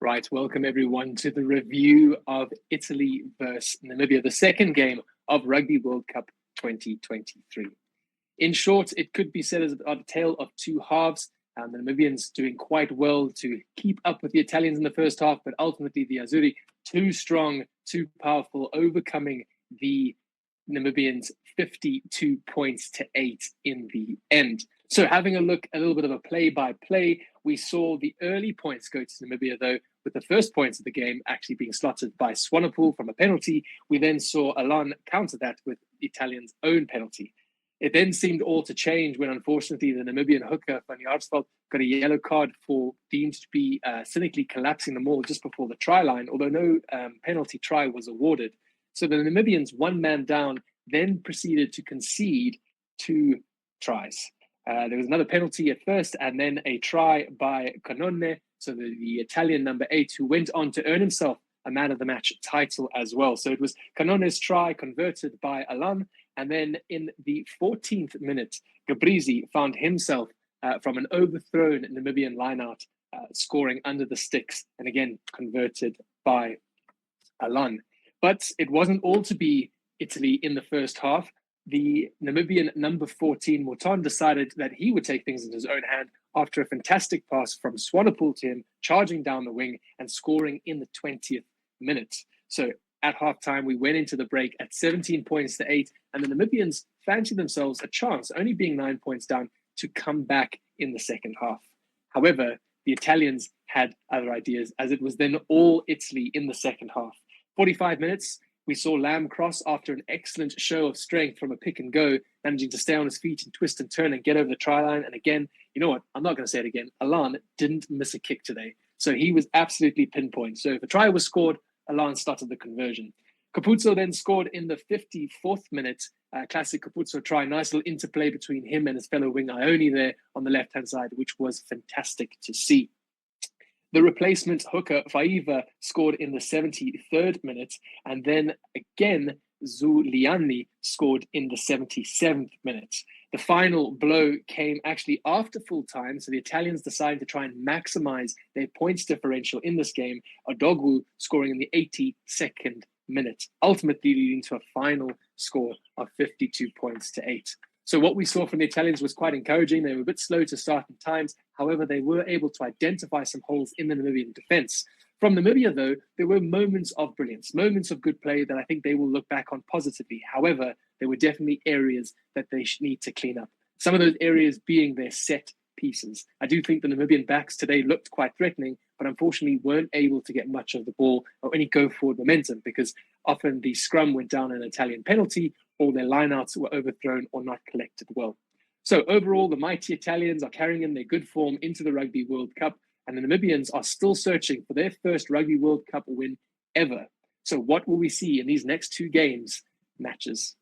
Right, welcome everyone to the review of Italy versus Namibia, the second game of Rugby World Cup 2023. In short, it could be said as a tale of two halves. The Namibians doing quite well to keep up with the Italians in the first half, but ultimately the Azzurri too strong, too powerful, overcoming the Namibians 52 points to 8 in the end. So having a look, a little bit of a play-by-play, we saw the early points go to Namibia, though, with the first points of the game actually being slotted by Swanepoel from a penalty. We then saw Alan counter that with Italians' own penalty. It then seemed all to change when, unfortunately, the Namibian hooker, Van Jaarsveld, got a yellow card for deemed to be cynically collapsing the maul just before the try line, although no penalty try was awarded. So the Namibians, one man down, then proceeded to concede 2 tries. There was another penalty at first, and then a try by Canone, so the Italian number 8, who went on to earn himself a man of the match title as well. So it was Canone's try converted by Alan, and then in the 14th minute, Gabrizi found himself from an overthrown Namibian lineout, scoring under the sticks, and again converted by Alan. But it wasn't all to be Italy in the first half. The Namibian number 14, Morton, decided that he would take things into his own hand after a fantastic pass from Swanepoel to him, charging down the wing and scoring in the 20th minute. So at halftime, we went into the break at 17 points to 8, and the Namibians fancied themselves a chance, only being 9 points down, to come back in the second half. However, the Italians had other ideas, as it was then all Italy in the second half. 45 minutes, we saw Lamb cross after an excellent show of strength from a pick and go, managing to stay on his feet and twist and turn and get over the try line. And again, you know what? I'm not going to say it again. Alan didn't miss a kick today. So he was absolutely pinpoint. So if a try was scored, Alan started the conversion. Capuzzo then scored in the 54th minute. Classic Capuzzo try. Nice little interplay between him and his fellow wing Ione there on the left-hand side, which was fantastic to see. The replacement hooker, Faiva, scored in the 73rd minute, and then again, Zuliani scored in the 77th minute. The final blow came actually after full time, so the Italians decided to try and maximize their points differential in this game, Odogwu scoring in the 82nd minute, ultimately leading to a final score of 52 points to 8. So what we saw from the Italians was quite encouraging. They were a bit slow to start in times. However, they were able to identify some holes in the Namibian defense. From Namibia, though, there were moments of brilliance, moments of good play that I think they will look back on positively. However, there were definitely areas that they need to clean up. Some of those areas being their set pieces. I do think the Namibian backs today looked quite threatening, but unfortunately weren't able to get much of the ball or any go-forward momentum, because often the scrum went down an Italian penalty, or their lineouts were overthrown or not collected well. So overall, the mighty Italians are carrying in their good form into the Rugby World Cup, and the Namibians are still searching for their first Rugby World Cup win ever. So what will we see in these next 2 games matches?